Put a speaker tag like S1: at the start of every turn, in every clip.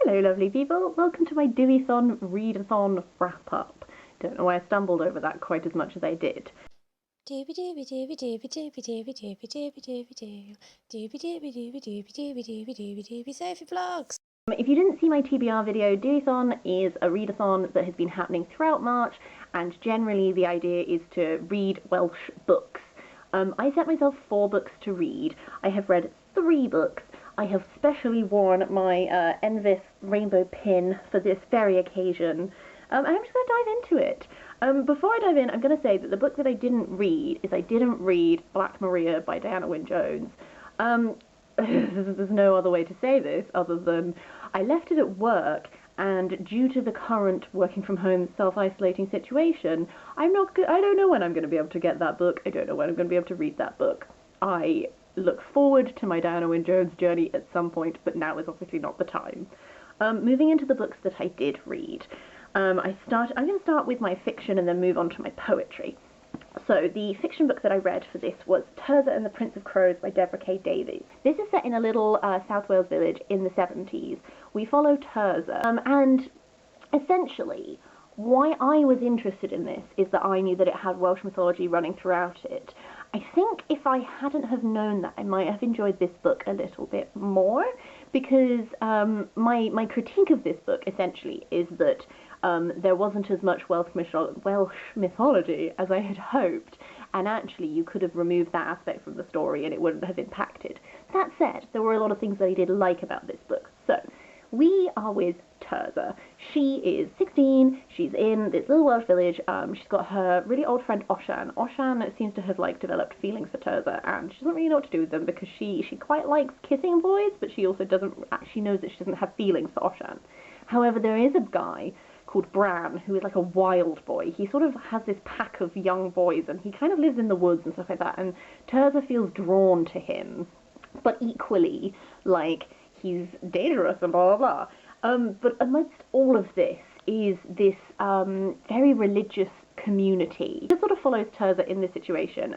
S1: Hello lovely people, welcome to my Dewithon Readathon Wrap Up. Don't know why I stumbled over that quite as much as I did.
S2: Sophie Vlogs.
S1: If you didn't see my TBR video, Dewithon is a readathon that has been happening throughout March, and generally the idea is to read Welsh books. I set myself 4 books to read. I have read 3 books. I have specially worn my Envis rainbow pin for this very occasion, and I'm just going to dive into it. Before I dive in, I'm going to say that the book that I didn't read is I didn't read Black Maria by Diana Wynne Jones. There's no other way to say this other than I left it at work, and due to the current working from home self-isolating situation, I don't know when I'm going to be able to get that book. I don't know when I'm going to be able to read that book. I look forward to my Diana Wynne Jones journey at some point, but now is obviously not the time. Moving into the books that I did read, I'm going to start with my fiction and then move on to my poetry. So the fiction book that I read for this was Tirzah and the Prince of Crows by Deborah K. Davies. This is set in a little South Wales village in the 70s. We follow Tirzah, and essentially why I was interested in this is that I knew that it had Welsh mythology running throughout it. I think if I hadn't have known that, I might have enjoyed this book a little bit more, because my critique of this book essentially is that there wasn't as much Welsh mythology as I had hoped, and actually you could have removed that aspect from the story and it wouldn't have impacted. That said, there were a lot of things that I did like about this book. So, we are with Tirzah. She is 16, she's in this little Welsh village, she's got her really old friend Osian. Osian seems to have developed feelings for Tirzah, and she doesn't really know what to do with them because she quite likes kissing boys, but she also knows that she doesn't have feelings for Osian. However, there is a guy called Bran, who is like a wild boy. He sort of has this pack of young boys, and he kind of lives in the woods and stuff like that, and Tirzah feels drawn to him, but equally, he's dangerous and blah, blah, blah. But amidst all of this is this very religious community. It just sort of follows Tirzah in this situation.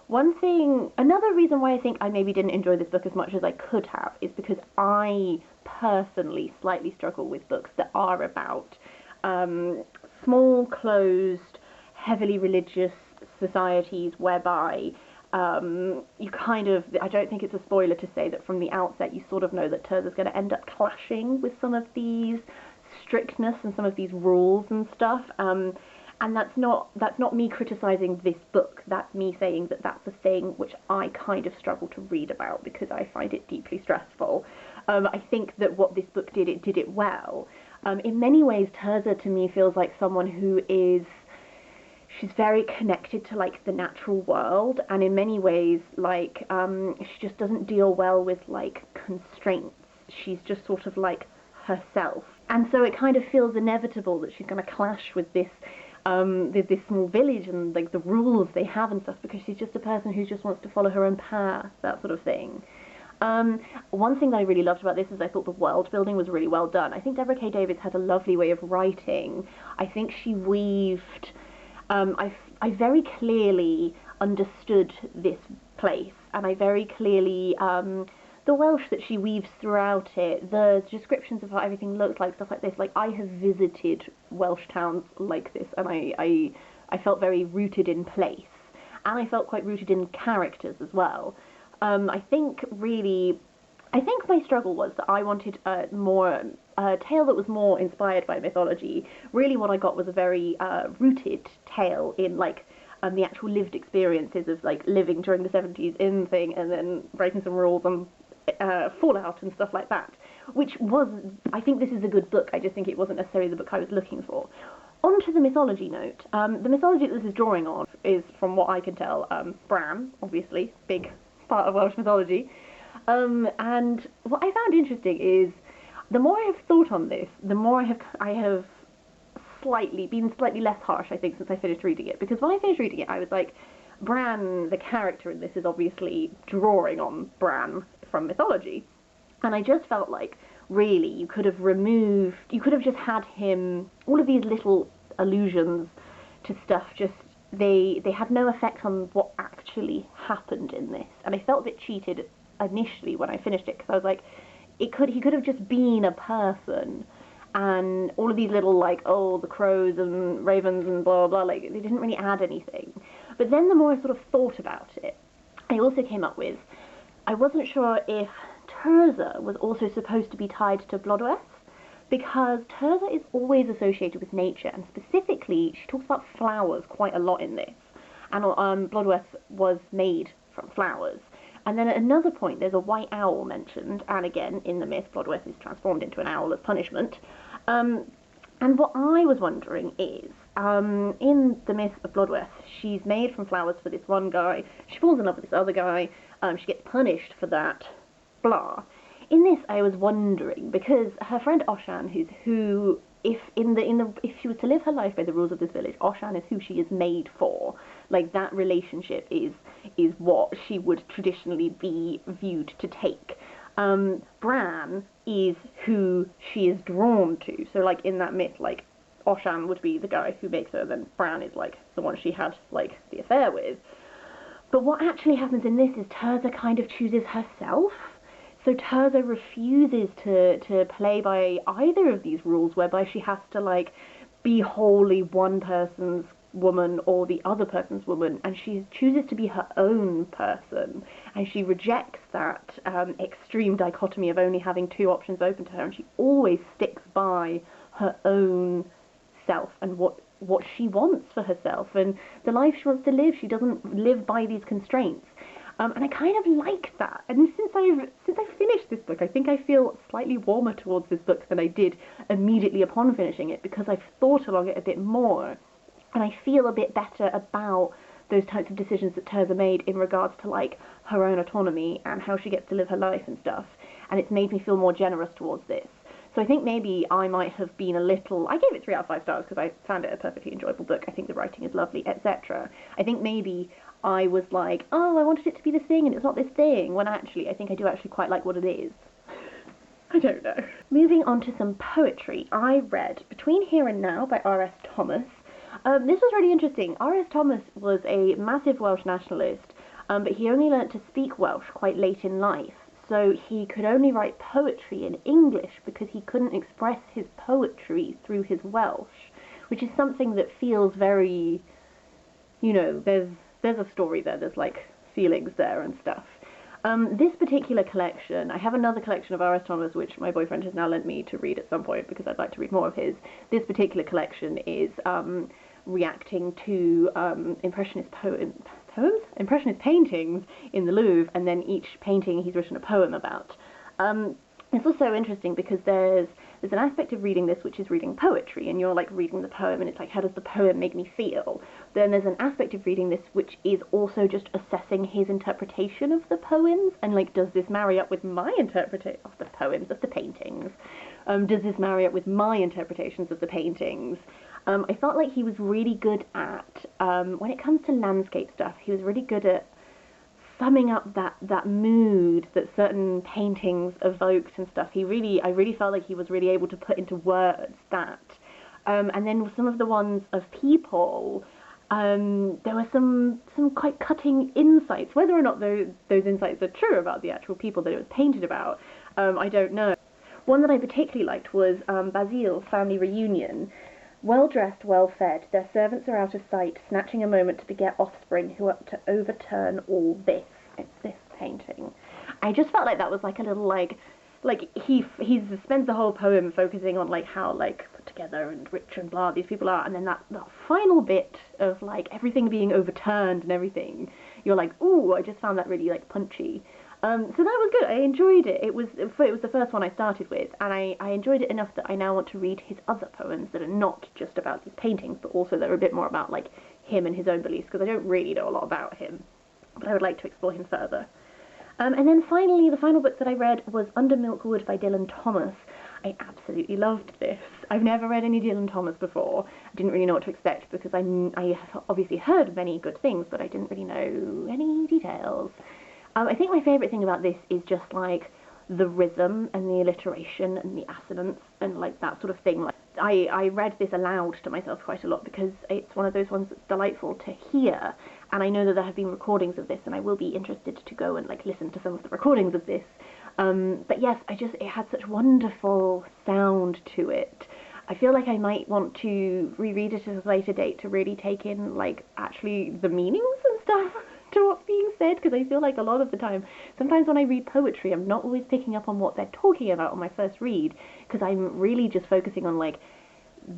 S1: Another reason why I think I maybe didn't enjoy this book as much as I could have is because I personally slightly struggle with books that are about small, closed, heavily religious societies whereby you I don't think it's a spoiler to say that from the outset you sort of know that Tirzah's going to end up clashing with some of these strictness and some of these rules and stuff. And that's not me criticising this book, that's me saying that that's a thing which I kind of struggle to read about because I find it deeply stressful. I think that what this book did, it did it well. In many ways, Tirzah to me feels like someone who she's very connected to the natural world, and in many ways she just doesn't deal well with constraints. She's just sort of herself, and so it kind of feels inevitable that she's going to clash with this small village and the rules they have and stuff, because she's just a person who just wants to follow her own path, that sort of thing. One thing that I really loved about this is I thought the world building was really well done. I think Deborah K. Davies had a lovely way of writing. I think she weaved I very clearly understood this place, and I very clearly the Welsh that she weaves throughout it, the descriptions of how everything looks like, stuff like this. I have visited Welsh towns like this, and I felt very rooted in place, and I felt quite rooted in characters as well. I think my struggle was that I wanted a tale that was more inspired by mythology. Really what I got was a very rooted tale in the actual lived experiences of living during the 70s in thing, and then breaking some rules and Fallout and stuff like that, I think this is a good book. I just think it wasn't necessarily the book I was looking for. On to the mythology note. The mythology that this is drawing on is, from what I can tell, Bran, obviously, big part of Welsh mythology. And what I found interesting is, the more I have thought on this, the more I have been slightly less harsh, I think, since I finished reading it. Because when I finished reading it, I was like, Bran, the character in this, is obviously drawing on Bran from mythology. And I just felt really, you could have just had him, all of these little allusions to stuff, they had no effect on what actually happened in this. And I felt a bit cheated initially when I finished it, because I was like, he could have just been a person, and all of these little like, oh, the crows and ravens and blah blah blah, like they didn't really add anything. But then the more I sort of thought about it, I also came up with, I wasn't sure if Tirzah was also supposed to be tied to Blodweth, because Tirzah is always associated with nature, and specifically she talks about flowers quite a lot in this, and Blodweth was made from flowers. And then at another point there's a white owl mentioned, and again in the myth Blodweth is transformed into an owl as punishment. And what I was wondering is, in the myth of Blodweth, she's made from flowers for this one guy, she falls in love with this other guy, she gets punished for that, blah. In this, I was wondering, because her friend Oshan, who, if she was to live her life by the rules of this village, Oshan is who she is made for. Like, that relationship is what she would traditionally be viewed to take. Bran is who she is drawn to. So, like, in that myth, like, Oshan would be the guy who makes her, then Bran is, like, the one she had, like, the affair with. But what actually happens in this is Tirzah kind of chooses herself. So Tirzah refuses to play by either of these rules, whereby she has to, like, be wholly one person's woman or the other person's woman, and she chooses to be her own person, and she rejects that extreme dichotomy of only having two options open to her, and she always sticks by her own self and what she wants for herself and the life she wants to live. She doesn't live by these constraints. And I kind of like that. And since I've finished this book, I think I feel slightly warmer towards this book than I did immediately upon finishing it, because I've thought along it a bit more, and I feel a bit better about those types of decisions that Tirzah made in regards to, like, her own autonomy and how she gets to live her life and stuff. And it's made me feel more generous towards this. So I think maybe I might have been a little... I gave it 3 out of 5 stars because I found it a perfectly enjoyable book. I think the writing is lovely, etc. I think maybe I was like, oh, I wanted it to be this thing and it's not this thing, when actually I think I do actually quite like what it is. I don't know. Moving on to some poetry, I read Between Here and Now by R.S. Thomas. This was really interesting. R.S. Thomas was a massive Welsh nationalist, but he only learnt to speak Welsh quite late in life. So he could only write poetry in English because he couldn't express his poetry through his Welsh, which is something that feels very, you know, there's a story there, there's like feelings there and stuff. This particular collection, I have another collection of R.S. Thomas which my boyfriend has now lent me to read at some point because I'd like to read more of his. This particular collection is reacting to Impressionist paintings in the Louvre, and then each painting he's written a poem about. It's also interesting because there's an aspect of reading this which is reading poetry, and you're like reading the poem and it's like, how does the poem make me feel? Then there's an aspect of reading this which is also just assessing his interpretation of the poems, and like, does this marry up with my interpretation of the poems, of the paintings? Does this marry up with my interpretations of the paintings? I felt like he was really good at, when it comes to landscape stuff, he was really good at summing up that mood that certain paintings evoked and stuff. I really felt like he was really able to put into words that. And then with some of the ones of people, there were some quite cutting insights. Whether or not those insights are true about the actual people that it was painted about, I don't know. One that I particularly liked was Basil's family reunion. Well-dressed, well-fed, their servants are out of sight, snatching a moment to beget offspring who are to overturn all this. It's this painting. I just felt like that was like a little like he spends the whole poem focusing on like how like put together and rich and blah these people are, and then that final bit of like everything being overturned and everything, you're like, ooh, I just found that really like punchy. So that was good. I enjoyed it. It was the first one I started with, and I enjoyed it enough that I now want to read his other poems that are not just about these paintings, but also they're a bit more about like him and his own beliefs, because I don't really know a lot about him, but I would like to explore him further. And then finally, the final book that I read was Under Milkwood by Dylan Thomas. I absolutely loved this. I've never read any Dylan Thomas before. I didn't really know what to expect because I have obviously heard many good things, but I didn't really know any details. I think my favourite thing about this is just like the rhythm and the alliteration and the assonance and like that sort of thing. Like, I read this aloud to myself quite a lot because it's one of those ones that's delightful to hear, and I know that there have been recordings of this, and I will be interested to go and like listen to some of the recordings of this. But yes, it had such wonderful sound to it. I feel like I might want to reread it at a later date to really take in, like, actually the meanings and stuff to what's being said, because I feel like a lot of the time, sometimes when I read poetry, I'm not always picking up on what they're talking about on my first read, because I'm really just focusing on, like,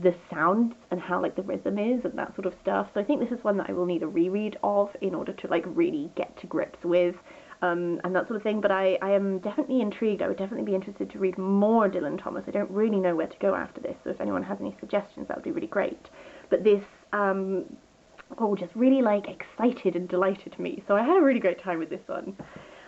S1: the sounds and how, like, the rhythm is and that sort of stuff. So I think this is one that I will need a reread of in order to, like, really get to grips with. And that sort of thing, but I am definitely intrigued. I would definitely be interested to read more Dylan Thomas. I don't really know where to go after this, so if anyone has any suggestions, that would be really great. But this, just really, like, excited and delighted me. So I had a really great time with this one.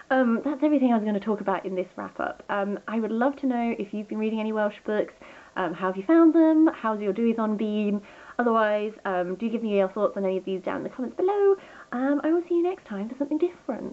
S1: That's everything I was going to talk about in this wrap-up. I would love to know if you've been reading any Welsh books. How have you found them? How's your Dewithon been? Otherwise, do give me your thoughts on any of these down in the comments below. I will see you next time for something different.